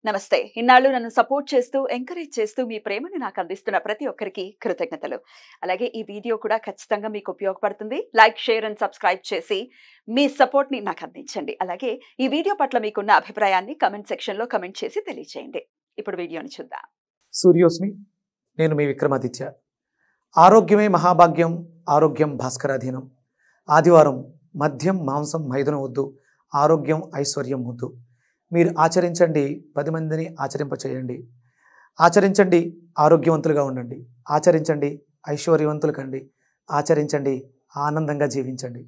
నమస్తే. ఇన్నాళ్ళు నన్ను సపోర్ట్ చేస్తూ, ఎంకరేజ్ చేస్తూ మీ ప్రేమని నాకు అందిస్తున్న ప్రతి ఒక్కరికి కృతజ్ఞతలు. అలాగే ఈ వీడియో కూడా ఖచ్చితంగా మీకు ఉపయోగపడుతుంది. లైక్, షేర్ అండ్ సబ్స్క్రైబ్ చేసి మీ సపోర్ట్‌ని నాకు అందించండి. అలాగే ఈ వీడియో పట్ల మీకున్న అభిప్రాయాన్ని కామెంట్ సెక్షన్‌లో కామెంట్ చేసి తెలియజేయండి. ఇప్పుడు వీడియోని చూద్దాం. సూర్యోస్మి, నేను మీ విక్రమాదిత్య. ఆరోగ్యమే మహాభాగ్యం, ఆరోగ్యం భాస్కరాధీనం. ఆదివారం మద్యం, మాంసం, మైదనం వద్దు, ఆరోగ్యం, ఐశ్వర్యం వద్దు. మీరు ఆచరించండి, 10 మందిని ఆచరింపచేయండి. ఆచరించండి, ఆరోగ్యవంతులుగా ఉండండి. ఆచరించండి, ఐశ్వర్యవంతులు కండి. ఆచరించండి, ఆనందంగా జీవించండి.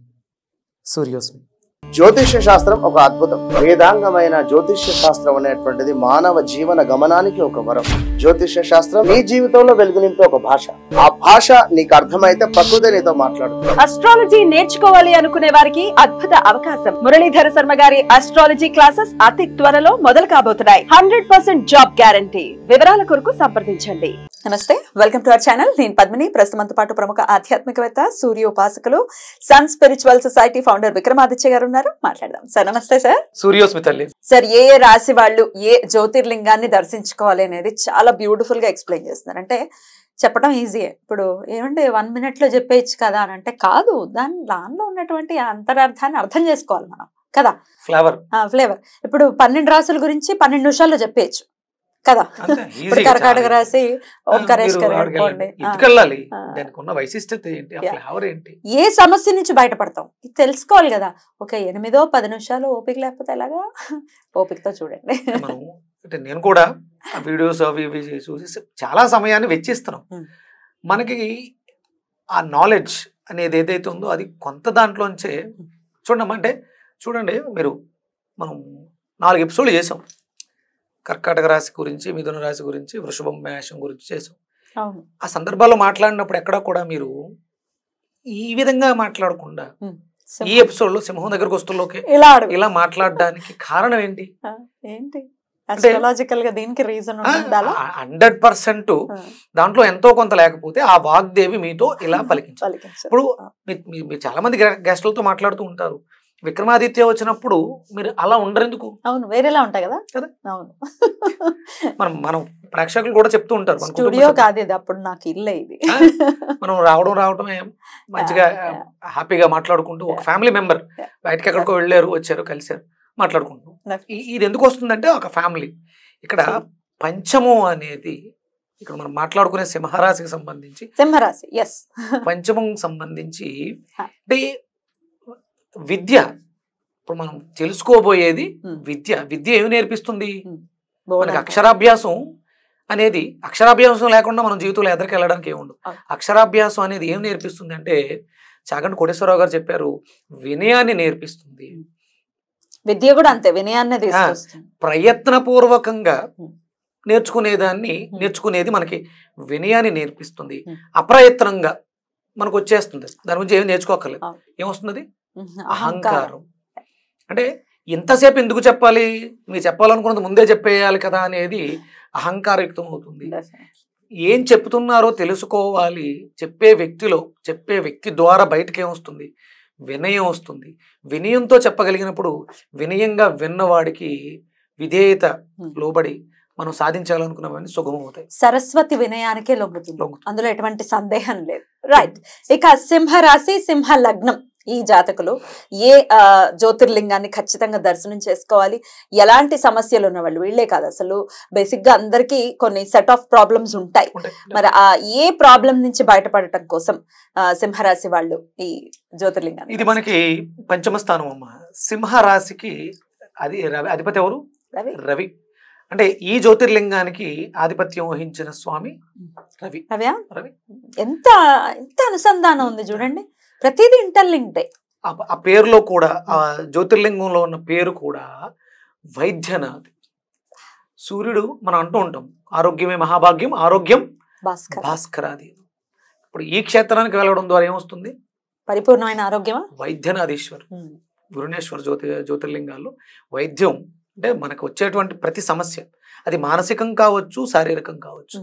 సూర్యోస్మి. జ్యోతిష్య శాస్త్రం ఒక అద్భుతం. వేదాంగమైన జ్యోతిష్య శాస్త్రం అనేటువంటిది మానవ జీవన గమనానికి ఒక వరం. జ్యోతిష్య శాస్త్రం నీ జీవితంలో వెలుగునింపే ఒక భాష. ఆ భాష నీకు అర్థమైతే ప్రకృతి నీతో మాట్లాడుతుంది. అస్ట్రాలజీ నేర్చుకోవాలి అనుకునే వారికి అద్భుత అవకాశం. మురళీధర శర్మ గారి అస్ట్రాలజీ క్లాసెస్ అతి త్వరలో మొదలు కాబోతున్నాయి. 100% జాబ్ గ్యారంటీ. వివరాల కొరకు సంప్రదించండి. నమస్తే, వెల్కమ్ టు అవర్ ఛానల్. నేను పద్మిని. ప్రస్తుతంతో పాటు ప్రముఖ ఆధ్యాత్మికవేత్త, సూర్య ఉపాసకులు, Sun spiritual society founder Vikramaditya గారు ఉన్నారు. మాట్లాడదాం సార్. నమస్తే సార్. సూర్యోస్మి తల్లి. సార్, ఏ రాశి వాళ్ళు ఏ జ్యోతిర్లింగాన్ని దర్శించుకోవాలి అనేది చాలా బ్యూటిఫుల్ గా ఎక్స్ప్లెయిన్ చేస్తున్నారు. అంటే చెప్పడం ఈజీయే. ఇప్పుడు ఏమంటే 1 minute లో చెప్పేయచ్చు కదా అని అంటే కాదు. దానిలో ఉన్నటువంటి అంతరార్థాన్ని అర్థం చేసుకోవాలి మనం కదా. ఫ్లేవర్. ఇప్పుడు 12 రాసుల గురించి 12 నిమిషాల్లో చెప్పేయచ్చు కదా. ఇప్పుడు కర్కాటక రాశి ఏ సమస్య నుంచి బయటపడతాం ఇది తెలుసుకోవాలి కదా. ఒక 8-10 నిమిషాలు ఓపిక లేకపోతే ఎలాగా? ఓపికతో చూడండి. అంటే నేను కూడా వీడియోస్ అవి ఇవి చూసి చాలా సమయాన్ని వెచ్చిస్తున్నాం. మనకి ఆ నాలెడ్జ్ అనేది ఏదైతే ఉందో అది కొంత దాంట్లోంచే చూడమంటే చూడండి. మనం 4 ఎపిసోడ్లు చేసాం. కర్కాటక రాశి గురించి, మిథున రాశి గురించి, వృషభం, మేషం గురించి చేసాం. ఆ సందర్భాల్లో మాట్లాడినప్పుడు ఎక్కడ కూడా మీరు ఈ విధంగా మాట్లాడకుండా ఈ ఎపిసోడ్ లో సింహం దగ్గరకు వస్తుల్లోకి ఇలా మాట్లాడడానికి కారణం ఏంటి? 100% దాంట్లో ఎంతో కొంత లేకపోతే ఆ వాగ్దేవి మీతో ఇలా పలికించాలి. ఇప్పుడు మీరు చాలా మంది గెస్టులతో మాట్లాడుతూ ఉంటారు. విక్రమాదిత్య వచ్చినప్పుడు మీరు అలా ఉండరెందుకు? అవును, వేరేలా ఉంటాయి కదా. అవును, మనం ప్రేక్షకులు కూడా చెప్తూ ఉంటారు, స్టూడియో కాదు ఇది, అప్పుడు నాకు ఇల్లే ఇది. మనం రావడమే మంచిగా హ్యాపీగా మాట్లాడుకుంటూ ఒక ఫ్యామిలీ మెంబర్ బయటకి ఎక్కడికో వెళ్ళారు, వచ్చారు, కలిశారు, మాట్లాడుకుంటూ. ఇది ఎందుకు వస్తుందంటే ఒక ఫ్యామిలీ. ఇక్కడ పంచము అనేది ఇక్కడ మనం మాట్లాడుకునే సింహరాశికి సంబంధించి, పంచమం సంబంధించి అంటే విద్య. ఇప్పుడు మనం తెలుసుకోబోయేది విద్య. విద్య ఏమి నేర్పిస్తుంది మనకి? అక్షరాభ్యాసం అనేది, అక్షరాభ్యాసం లేకుండా మనం జీవితంలో ఎదరికి వెళ్ళడానికి ఏముండదు. అక్షరాభ్యాసం అనేది ఏం నేర్పిస్తుంది అంటే, చాగంటి కోటేశ్వరరావు గారు చెప్పారు, వినయాన్ని నేర్పిస్తుంది. విద్య కూడా అంతే, వినయాన్ని ప్రయత్నపూర్వకంగా నేర్చుకునేది మనకి వినయాన్ని నేర్పిస్తుంది. అప్రయత్నంగా మనకు వచ్చేస్తుంది, దాని గురించి ఏమి నేర్చుకోకర్లేదు. ఏమొస్తుంది? అహంకారం. అంటే ఇంతసేపు ఎందుకు చెప్పాలి, మీరు చెప్పాలనుకున్నది ముందే చెప్పేయాలి కదా అనేది అహంకారయుక్తం అవుతుంది. ఏం చెప్తున్నారో తెలుసుకోవాలి. చెప్పే వ్యక్తి ద్వారా బయటకి ఏమొస్తుంది? వినయం వస్తుంది. వినయంతో చెప్పగలిగినప్పుడు వినయంగా విన్నవాడికి విధేయత లోబడి మనం సాధించాలనుకున్నవన్నీ సుగమం అవుతాయి. సరస్వతి వినయానికే లొంగుతుంది, అందులో ఎటువంటి సందేహం లేదు. రైట్. ఇక సింహరాశి, సింహ లగ్నం ఈ జాతకులు ఏ జ్యోతిర్లింగాన్ని ఖచ్చితంగా దర్శనం చేసుకోవాలి? ఎలాంటి సమస్యలు ఉన్న వాళ్ళు, వీళ్ళే కాదు అసలు బేసిక్ గా అందరికి కొన్ని సెట్ ఆఫ్ ప్రాబ్లమ్స్ ఉంటాయి. మరి ఆ ఏ ప్రాబ్లం నుంచి బయటపడటం కోసం సింహరాశి వాళ్ళు ఈ జ్యోతిర్లింగాన్ని? ఇది మనకి పంచమ స్థానం అమ్మ. సింహరాశికి అధిపతి ఎవరు? రవి. అంటే ఈ జ్యోతిర్లింగానికి ఆధిపత్యం వహించిన స్వామి రవి. రవి ఎంత అనుసంధానం ఉంది చూడండి. ప్రతిదీ ఇంటర్లింక్డే. ఆ పేరులో కూడా, ఆ జ్యోతిర్లింగంలో ఉన్న పేరు కూడా వైద్యనాథ్. సూర్యుడు మనం అంటూ ఉంటాం, ఆరోగ్యమే మహాభాగ్యం, ఆరోగ్యం భాస్కరాది. ఇప్పుడు ఈ క్షేత్రానికి వెళ్ళడం ద్వారా ఏమొస్తుంది? పరిపూర్ణమైన ఆరోగ్యమా? వైద్యనాథేశ్వర్, గురునేశ్వర్ జ్యోతిర్లింగాల్లో వైద్యం అంటే మనకు వచ్చేటువంటి ప్రతి సమస్య, అది మానసికం కావచ్చు, శారీరకం కావచ్చు,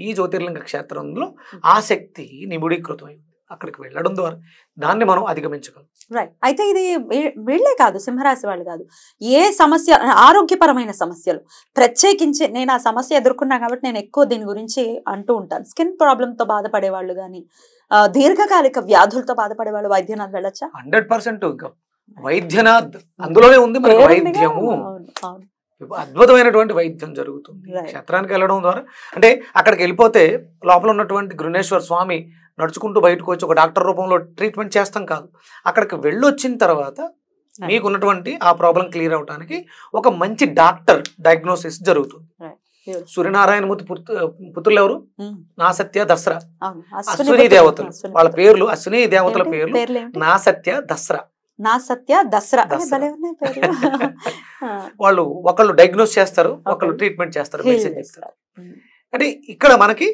ఈ జ్యోతిర్లింగ క్షేత్రంలో ఆ శక్తి నిబుడీకృతమైంది. అక్కడికి వెళ్ళడం ద్వారా దాన్ని మనం అధిగమించగలం. రైట్. అయితే ఇది వీళ్ళే కాదు, సింహరాశి వాళ్ళు కాదు, ఏ సమస్య, ఆరోగ్యపరమైన సమస్యలు ప్రత్యేకించి నేను ఆ సమస్య ఎదుర్కొన్నా కాబట్టి నేను ఎక్కువ దీని గురించి అంటూ ఉంటాను. స్కిన్ ప్రాబ్లంతో బాధపడే వాళ్ళు కానీ, దీర్ఘకాలిక వ్యాధులతో బాధపడే వాళ్ళు వైద్యనాథ్ వెళ్ళొచ్చా? 100%. ఇంకా వైద్యనాథ్ అందులోనే ఉంది మనకి వైద్యము. అద్భుతమైనటువంటి వైద్యం జరుగుతుంది క్షేత్రానికి వెళ్ళడం ద్వారా. అంటే అక్కడికి వెళ్ళిపోతే లోపల ఉన్నటువంటి గృహేశ్వర స్వామి నడుచుకుంటూ బయటకు వచ్చి ఒక డాక్టర్ రూపంలో ట్రీట్మెంట్ చేస్తాం కాదు, అక్కడికి వెళ్ళొచ్చిన తర్వాత మీకున్నటువంటి ఆ ప్రాబ్లం క్లియర్ అవడానికి ఒక మంచి డాక్టర్ డయాగ్నోసిస్ జరుగుతుంది. సూర్యనారాయణమూర్తి పుత్రులు ఎవరు? నా సత్య దసరా, అశ్విని దేవతలు. వాళ్ళ పేర్లు అశ్విని దేవతల పేర్లు నా సత్య దసరా. నా సత్య దసరా. వాళ్ళు ఒకళ్ళు డయాగ్నోస్ చేస్తారు, ఒకళ్ళు ట్రీట్మెంట్ చేస్తారు, మెడిసిన్ చేస్తారు. అంటే ఇక్కడ మనకి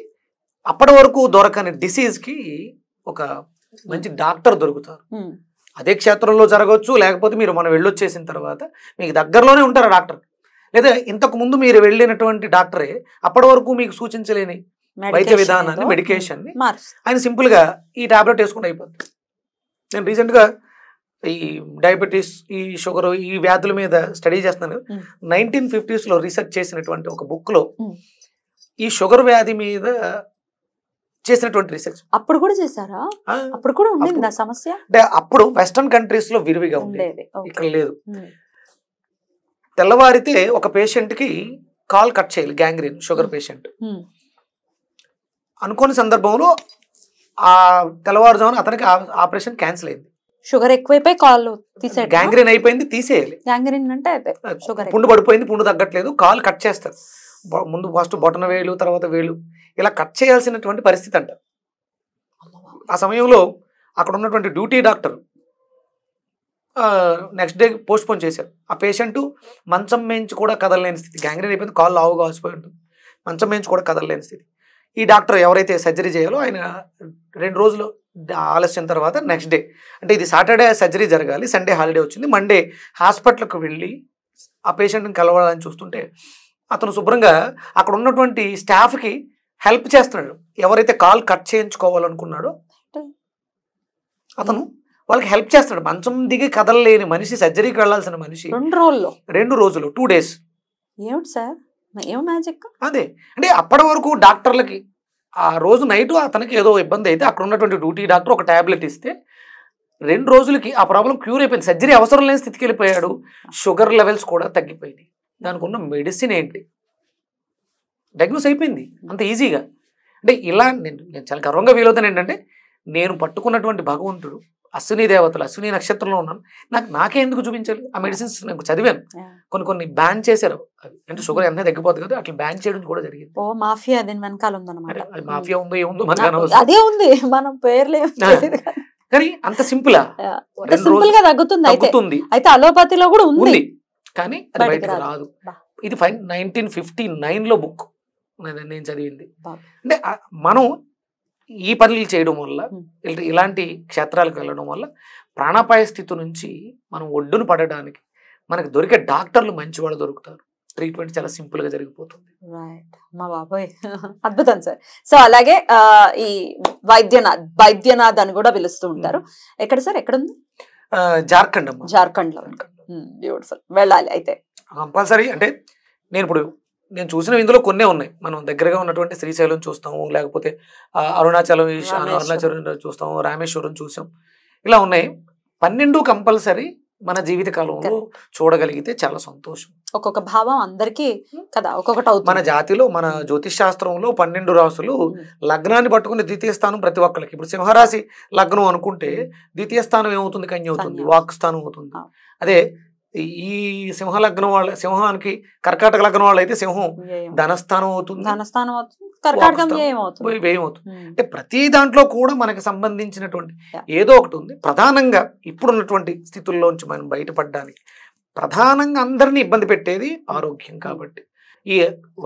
అప్పటి వరకు దొరకని డిసీజ్ కి ఒక మంచి డాక్టర్ దొరుకుతారు. అదే క్షేత్రంలో జరగవచ్చు, లేకపోతే మీరు మనం వెళ్ళొచ్చేసిన తర్వాత మీకు దగ్గరలోనే ఉంటారు డాక్టర్, లేదా ఇంతకు ముందు మీరు వెళ్ళినటువంటి డాక్టరే అప్పటి వరకు మీకు సూచించలేని వైద్య విధానాన్ని, మెడికేషన్ ని ఆయన సింపుల్ గా ఈ టాబ్లెట్ వేసుకుంటే అయిపోద్ది. నేను రీసెంట్ గా ఈ డయాబెటీస్, ఈ షుగర్, ఈ వ్యాధుల మీద స్టడీ చేస్తున్నాను. 1950s లో రీసెర్చ్ చేసినటువంటి ఒక బుక్ లో ఈ షుగర్ వ్యాధి మీద చేసినటువంటి రీసెర్చ్. అప్పుడు కూడా చేశారా? అప్పుడు కూడా ఉండేది సమస్య. అంటే అప్పుడు వెస్టర్న్ కంట్రీస్ లో విరివిగా ఉండేది, ఇక్కడ లేదు. తెల్లవారితే ఒక పేషెంట్ కి కాల్ కట్ చేయాలి, గ్యాంగ్రీన్, షుగర్ పేషెంట్. అనుకోని సందర్భంలో ఆ తెల్లవారుజామున అతనికి ఆపరేషన్ క్యాన్సిల్ అయింది. షుగర్ ఎక్కువైపోయి కాల్ తీసేయాలి, గ్యాంగ్రీన్ అయిపోయింది, తీసేయాలి. గ్యాంగ్రీన్ అంటే పుండు పడిపోయింది, పుండు తగ్గట్లేదు, కాల్ కట్ చేస్తారు. ముందు ఫస్ట్ బొటన వేలు, తర్వాత వేలు, ఇలా కట్ చేయాల్సినటువంటి పరిస్థితి అంట. ఆ సమయంలో అక్కడ ఉన్నటువంటి duty doctor next day post phone చేశారు. ఆ పేషెంట్ మంచం మేంచి కూడా కదలలేని స్థితి, గ్యాంగ్రీన్ అయిపోయింది, కాల్ లావుగా ఆసిపోయి ఉంటుంది, మంచం మేంచి కూడా కదలలేని స్థితి. ఈ డాక్టర్ ఎవరైతే సర్జరీ చేయాలో ఆయన 2 రోజులు ఆలస్యం తర్వాత నెక్స్ట్ డే, అంటే ఇది సాటర్డే సర్జరీ జరగాలి, సండే హాలిడే వచ్చింది, మండే హాస్పిటల్కి వెళ్ళి ఆ పేషెంట్ని కలవాలని చూస్తుంటే అతను శుభ్రంగా అక్కడ ఉన్నటువంటి స్టాఫ్కి హెల్ప్ చేస్తున్నాడు. ఎవరైతే కాల్ కట్ చేయించుకోవాలనుకున్నాడో అతను వాళ్ళకి హెల్ప్ చేస్తున్నాడు. మంచం దిగి కదలలేని మనిషి, సర్జరీకి వెళ్లాల్సిన మనిషి 2 రోజులు 2 days. ఏమిటి సార్ ఏం మ్యాజిక్? అదే అంటే అప్పటి వరకు డాక్టర్లకి ఆ రోజు నైట్ అతనికి ఏదో ఇబ్బంది అయితే అక్కడ ఉన్నటువంటి డ్యూటీ డాక్టర్ ఒక టాబ్లెట్ ఇస్తే 2 రోజులకి ఆ ప్రాబ్లం క్యూర్ అయిపోయింది. సర్జరీ అవసరం లేని స్థితికి వెళ్ళిపోయాడు. షుగర్ లెవెల్స్ కూడా తగ్గిపోయింది. దానికి ఉన్న మెడిసిన్ ఏంటి, డయాగ్నోస్ అయిపోయింది అంత ఈజీగా. అంటే ఇలా నేను చాలా గర్వంగా ఫీల్ అవుతాను. ఏంటంటే నేను పట్టుకున్నటువంటి భగవంతుడు అశ్విని దేవతలు, అశ్విని నక్షత్రంలో ఉన్నాను, నాకే ఎందుకు చూపించాలి? ఆ మెడిసిన్స్ నాకు చదివాను, కొన్ని బ్యాన్ చేశారు. అంటే షుగర్ ఎంత తగ్గిపోతుంది కదా, అట్లా బ్యాన్ చేయడం కూడా జరిగింది. ఓ మాఫియా దీని వెనకాల ఉందన్నమాట. మాఫియా ఉందో ఏముందో అదే ఉంది, మనం పేర్లే కానీ అంత సింపుల్ గా తగ్గుతుంది. అయితే అలోపతిలో కూడా ఉంది కానీ అది బయటకు రాదు. ఇది 1959 లో బుక్ నేను చదివింది. అంటే మనం ఈ పనులు చేయడం వల్ల, ఇలాంటి క్షేత్రాలకు వెళ్ళడం వల్ల ప్రాణాపాయ స్థితి నుంచి మనం ఒడ్డును పడడానికి మనకి దొరికే డాక్టర్లు మంచి వాళ్ళు దొరుకుతారు. ట్రీట్మెంట్ చాలా సింపుల్ గా జరిగిపోతుంది. మా బాబోయ్ అద్భుతం సార్. సో అలాగే ఈ వైద్యనాథ్ అని కూడా పిలుస్తూ ఉంటారు. ఎక్కడ సార్, ఎక్కడ ఉంది? జార్ఖండ్ అమ్మ. జార్ఖండ్ లో. బ్యూటిఫుల్, వెళ్ళాలి అయితే కంపల్సరీ. అంటే నేను చూసిన ఇందులో కొన్నే ఉన్నాయి. మనం దగ్గరగా ఉన్నటువంటి శ్రీశైలం చూస్తాము, లేకపోతే అరుణాచలం చూస్తాము, రామేశ్వరం చూసాం, ఇలా ఉన్నాయి. 12 కంపల్సరీ మన జీవిత కాలంలో చూడగలిగితే చాలా సంతోషం. ఒక్కొక్క భావం అందరికీ కదా, ఒక్కొక్కటి అవుతుంది. మన జాతిలో, మన జ్యోతిష్ శాస్త్రంలో 12 రాసులు లగ్నాన్ని పట్టుకుని ద్వితీయ స్థానం ప్రతి ఒక్కరికి. ఇప్పుడు సింహరాశి లగ్నం అనుకుంటే ద్వితీయ స్థానం ఏమవుతుంది? కన్య అవుతుంది, వాక్ స్థానం అవుతుంది. అదే ఈ సింహలగ్నం వాళ్ళ, సింహానికి కర్కాటక లగ్నం వాళ్ళు అయితే సింహం ధనస్థానం అవుతుంది, వ్యయం అవుతుంది. అంటే ప్రతి దాంట్లో కూడా మనకి సంబంధించినటువంటి ఏదో ఒకటి ఉంది. ప్రధానంగా ఇప్పుడున్నటువంటి స్థితుల్లోంచి మనం బయటపడడానికి ప్రధానంగా అందరినీ ఇబ్బంది పెట్టేది ఆరోగ్యం. కాబట్టి ఈ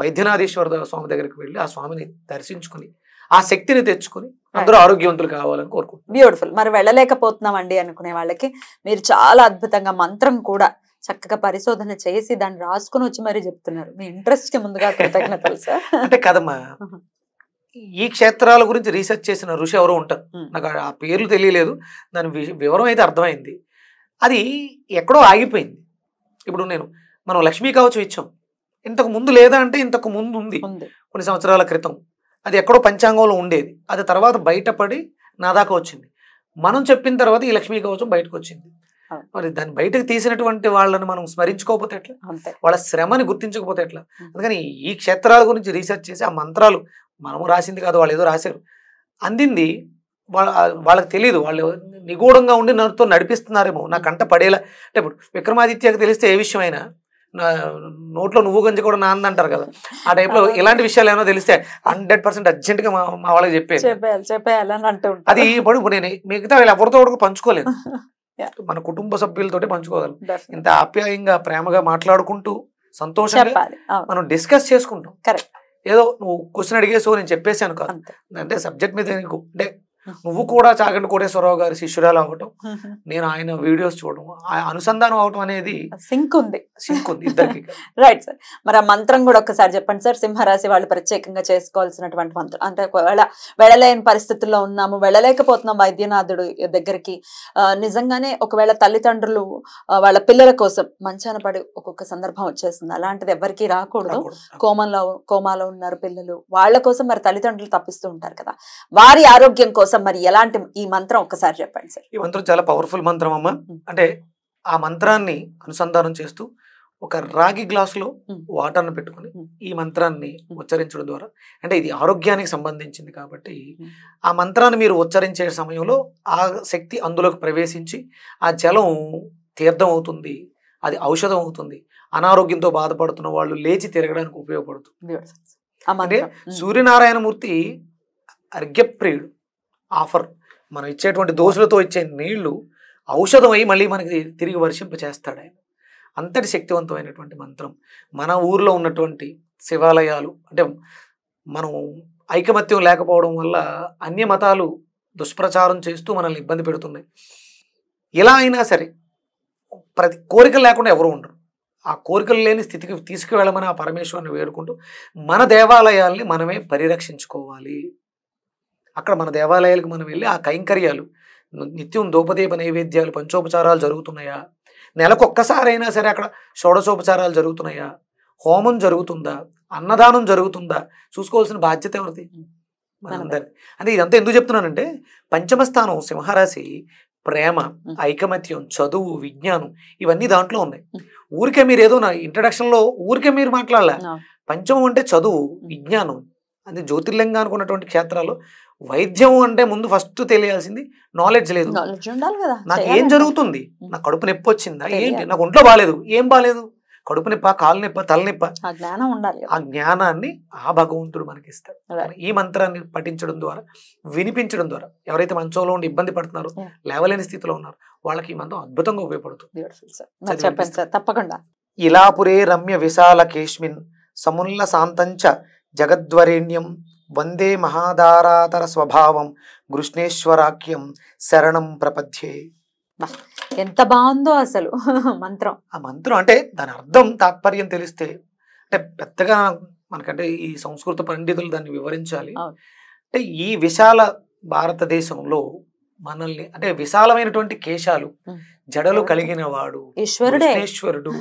వైద్యనాథేశ్వర స్వామి దగ్గరికి వెళ్ళి ఆ స్వామిని దర్శించుకుని ఆ శక్తిని తెచ్చుకుని అందరూ ఆరోగ్యవంతులు కావాలని కోరుకుంటున్నాం. బ్యూటిఫుల్. మరి వెళ్ళలేకపోతున్నామండి అనుకునే వాళ్ళకి మీరు చాలా అద్భుతంగా మంత్రం కూడా చక్కగా పరిశోధన చేసి దాన్ని రాసుకుని వచ్చి మరీ చెప్తున్నారు. మీ ఇంట్రెస్ట్ కి ముందుగా కృతజ్ఞతలు సార్. అంటే కదమ్మా, ఈ క్షేత్రాల గురించి రీసెర్చ్ చేసిన ఋషి ఎవరో ఉంటారు, నాకు ఆ పేర్లు తెలియలేదు, దాని వివరం అయితే అర్థమైంది. అది ఎక్కడో ఆగిపోయింది. ఇప్పుడు మనం లక్ష్మీ కవచం ఇచ్చాం, ఇంతకు ముందు లేదా అంటే ఇంతకు ముందు ఉంది, కొన్ని సంవత్సరాల క్రితం అది ఎక్కడో పంచాంగంలో ఉండేది, అది తర్వాత బయటపడి నా దాకా వచ్చింది. మనం చెప్పిన తర్వాత ఈ లక్ష్మీ కవచం బయటకు వచ్చింది. మరి దాన్ని బయటకు తీసినటువంటి వాళ్ళని మనం స్మరించుకోకపోతే ఎట్లా, వాళ్ళ శ్రమని గుర్తించకపోతే ఎట్లా? అందుకని ఈ క్షేత్రాల గురించి రీసెర్చ్ చేసి ఆ మంత్రాలు మనము రాసింది కాదు, వాళ్ళు ఏదో రాశారు, అందింది వాళ్ళకి తెలియదు, వాళ్ళు నిగూఢంగా ఉండి నాతో నడిపిస్తున్నారేమో, నా కంట పడేలా. అంటే ఇప్పుడు విక్రమాదిత్యకి తెలిస్తే ఏ విషయం అయినా నోట్లో నువ్వు గంజి కూడా నాంది అంటారు కదా, ఆ టైప్ లో ఇలాంటి విషయాలు ఏమైనా తెలిస్తే 100% అర్జెంట్ గా మా వాళ్ళకి చెప్పేయాలి. అది ఇప్పుడు నేను మిగతా వీళ్ళు ఎవరితో కూడా పంచుకోలేదు, మన కుటుంబ సభ్యులతోటి పంచుకోగలం. ఇంత ఆప్యాయంగా ప్రేమగా మాట్లాడుకుంటూ సంతోషంగా మనం డిస్కస్ చేసుకుంటాం. ఏదో నువ్వు క్వశ్చన్ అడిగేసో నేను చెప్పేసాను కాదు, అంటే సబ్జెక్ట్ మీద నీకు అంటే నువ్వు కూడా చాగంటి కోటేశ్వరరావు గారి శిష్యురాలు అవ్వటం, నేను ఆయన వీడియోస్ చూడడం, అనుసంధానం అవటం అనేది సింక్ ఉంది ఇద్దరికి. రైట్ సార్, మరి ఆ మంత్రం కూడా ఒక్కసారి చెప్పండి సార్. సింహరాశి వాళ్ళు ప్రత్యేకంగా చేసుకోవాల్సినటువంటి మంత్రం, అంటే ఒకవేళ వెళ్ళలేని పరిస్థితుల్లో ఉన్నాము, వెళ్ళలేకపోతున్నాం వైద్యనాథుడు దగ్గరికి, నిజంగానే ఒకవేళ తల్లిదండ్రులు వాళ్ళ పిల్లల కోసం మంచాన పడి ఒక్కొక్క సందర్భం వచ్చేస్తుంది, అలాంటిది ఎవరికి రాకూడదు, కోమాలో ఉన్నారు పిల్లలు, వాళ్ళ కోసం మరి తల్లిదండ్రులు తప్పిస్తూ ఉంటారు కదా, వారి ఆరోగ్యం కోసం మరి ఎలాంటి ఈ మంత్రం ఒక్కసారి చెప్పండి సార్. ఈ మంత్రం చాలా పవర్ఫుల్ మంత్రం అమ్మ. అంటే ఆ మంత్రాన్ని అనుసంధానం చేస్తూ ఒక రాగి గ్లాసులో వాటర్ను పెట్టుకుని ఈ మంత్రాన్ని ఉచ్చరించడం ద్వారా, అంటే ఇది ఆరోగ్యానికి సంబంధించింది కాబట్టి ఆ మంత్రాన్ని మీరు ఉచ్చరించే సమయంలో ఆ శక్తి అందులోకి ప్రవేశించి ఆ జలం తీర్థం అవుతుంది, అది ఔషధం అవుతుంది, అనారోగ్యంతో బాధపడుతున్న వాళ్ళు లేచి తిరగడానికి ఉపయోగపడుతుంది. అంటే సూర్యనారాయణమూర్తి అర్ఘ్యప్రియుడు, ఆఫర్ మనం ఇచ్చేటువంటి దోషులతో ఇచ్చే నీళ్లు ఔషధం అయ్యి మళ్ళీ మనకి తిరిగి వర్షింప చేస్తాడు ఆయన. అంతటి శక్తివంతమైనటువంటి మంత్రం. మన ఊర్లో ఉన్నటువంటి శివాలయాలు, అంటే మనం ఐకమత్యం లేకపోవడం వల్ల అన్య మతాలు దుష్ప్రచారం చేస్తూ మనల్ని ఇబ్బంది పెడుతున్నాయి. ఎలా అయినా సరే ప్రతి కోరికలు లేకుండా ఎవరు ఉండరు, ఆ కోరికలు లేని స్థితికి తీసుకువెళ్ళమని ఆ పరమేశ్వరుని వేడుకుంటూ మన దేవాలయాల్ని మనమే పరిరక్షించుకోవాలి. అక్కడ మన దేవాలయాలకు మనం వెళ్ళి ఆ కైంకర్యాలు, నిత్యం ధూపదీప నైవేద్యాలు పంచోపచారాలు జరుగుతున్నాయా, నెలకు ఒక్కసారైనా సరే అక్కడ షోడశోపచారాలు జరుగుతున్నాయా, హోమం జరుగుతుందా, అన్నదానం జరుగుతుందా చూసుకోవాల్సిన బాధ్యత ఎవరిది? మనందరి. అంటే ఇదంతా ఎందుకు చెప్తున్నానంటే పంచమ స్థానం సింహరాశి, ప్రేమ, ఐకమత్యం, చదువు, విజ్ఞానం ఇవన్నీ దాంట్లో ఉన్నాయి. ఊరికే మీరు ఏదో నా ఇంట్రడక్షన్లో ఊరికే మీరు మాట్లాడాల. పంచమం అంటే చదువు, విజ్ఞానం. అది జ్యోతిర్లింగానికి ఉన్నటువంటి క్షేత్రాలు. వైద్యం అంటే ముందు ఫస్ట్ తెలియాల్సింది నాలెడ్జ్ లేదు. నాకు ఏం జరుగుతుంది, నా కడుపు నొప్పి వచ్చిందా, ఏంటి నాకు ఒంట్లో బాగాలేదు, ఏం బాగాలేదు, కడుపు నొప్ప, కాలు నొప్ప, తలనొప్ప, ఆ జ్ఞానాన్ని ఆ భగవంతుడు మనకి ఇస్తాడు. ఈ మంత్రాన్ని పఠించడం ద్వారా, వినిపించడం ద్వారా ఎవరైతే మంచంలో ఉండి ఇబ్బంది పడుతున్నారో, లేవలేని స్థితిలో ఉన్నారు, వాళ్ళకి ఈ మంత్రం అద్భుతంగా ఉపయోగపడుతుంది. తప్పకుండా. ఇలాపురే రమ్య విశాల కేష్మిన్ సముల్ల శాంతంచ జగద్వరేణ్యం వందే మహాధారాతర స్వభావం కృష్ణేశ్వరాఖ్యం శరణం ప్రపద్యే. ఎంత బాగుందో అసలు మంత్రం. ఆ మంత్రం అంటే దాని అర్థం తాత్పర్యం తెలిస్తే, అంటే పెద్దగా మనకంటే ఈ సంస్కృత పండితులు దాన్ని వివరించాలి. అంటే ఈ విశాల భారతదేశంలో మనల్ని, అంటే విశాలమైనటువంటి కేశాలు, జడలు కలిగిన వాడు ఈశ్వరుడు.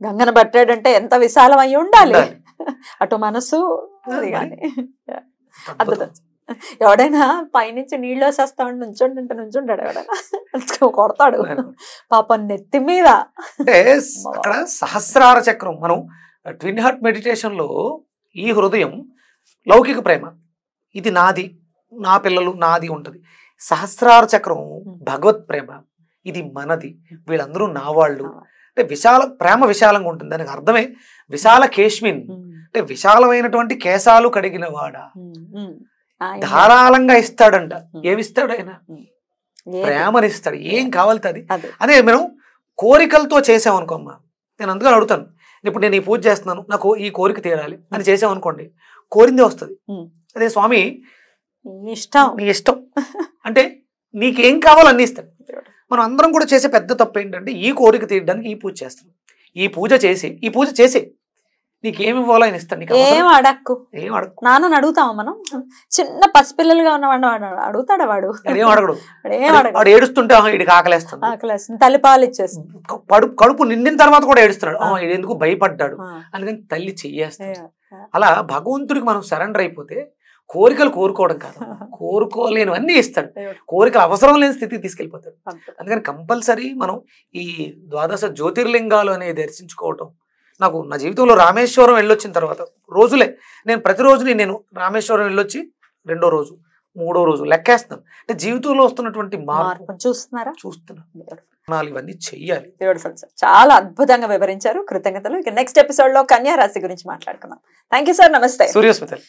గంగన పట్టాడంటే ఎంత విశాలం అయి ఉండాలి, అటు మనసు. అద్భుతం. ఎవడైనా పైనుంచి నీళ్ళు వేసేస్తా నుంచుంటాడు, ఎవడైనా కొడతాడు పాపం నెత్తి మీద. అంటే అక్కడ సహస్రార చక్రం. మనం ట్విన్ హార్ట్ మెడిటేషన్ లో ఈ హృదయం లౌకిక ప్రేమ, ఇది నాది, నా పిల్లలు నాది ఉంటది. సహస్రార చక్రం భగవత్ ప్రేమ, ఇది మనది, వీళ్ళందరూ నా వాళ్ళు. అంటే విశాల ప్రేమ విశాలంగా ఉంటుంది. దానికి అర్థమే విశాల కేష్మిన్, అంటే విశాలమైనటువంటి కేశాలు కడిగిన వాడా. ధారాళంగా ఇస్తాడంట. ఏమిస్తాడు ఆయన? ప్రేమనిస్తాడు. ఏం కావాలితే అదే మనం కోరికలతో చేసామనుకోమ్మా. నేను అందుకని అడుగుతాను, ఇప్పుడు నేను ఈ పూజ చేస్తున్నాను, నాకు ఈ కోరిక తీరాలి అని చేసామనుకోండి, కోరిందే వస్తుంది. అదే స్వామి నీ ఇష్టం అంటే నీకేం కావాలో అన్ని ఇస్తాడు. మనం అందరం కూడా చేసే పెద్ద తప్పు ఏంటంటే ఈ కోరిక తీయడానికి ఈ పూజ చేస్తాం. ఈ పూజ చేసి నీకేమి ఇవ్వాలో ఆయన ఇస్తాడు. నీకు ఏం అడక్కు, ఏం అడగకు, నాన్నని అడుగుతాము మనం. చిన్న పసిపిల్లలుగా ఉన్నవాడు వాడు అడుగుతాడా? వాడు ఏం అడగడు. ఏం అడగడు. వాడు ఏడుస్తుంటే వీడికి ఆకలేస్తుంది, ఆకలేస్తుంది, తల్లిపాలు ఇచ్చేస్తుంది. కడుపు నిండిన తర్వాత కూడా ఏడుస్తున్నాడు, వీడు ఎందుకు భయపడ్డాడు, అందుకని తల్లి చెయ్యేస్తాడు. అలా భగవంతుడికి మనం సరెండర్ అయిపోతే కోరికలు కోరుకోవడం కాదు, కోరుకోలేనివన్నీ ఇస్తాడు, కోరికలు అవసరం లేని స్థితికి తీసుకెళ్ళిపోతాడు. అందుకని కంపల్సరీ మనం ఈ ద్వాదశ జ్యోతిర్లింగాలు అనేది దర్శించుకోవటం. నాకు నా జీవితంలో రామేశ్వరం వెళ్ళొచ్చిన తర్వాత రోజులే నేను ప్రతిరోజుని నేను రామేశ్వరం వెళ్ళొచ్చి 2వ రోజు 3వ రోజు లెక్కేస్తున్నాను. అంటే జీవితంలో వస్తున్నటువంటి మార్పు చూస్తున్నాను, ఇవన్నీ చెయ్యాలి. చాలా అద్భుతంగా వివరించారు, కృతజ్ఞతలు. ఇక నెక్స్ట్ ఎపిసోడ్ లో కన్యా రాశి గురించి మాట్లాడుకుందాం. థ్యాంక్ యూ సార్, నమస్తే. సూర్యస్మిత.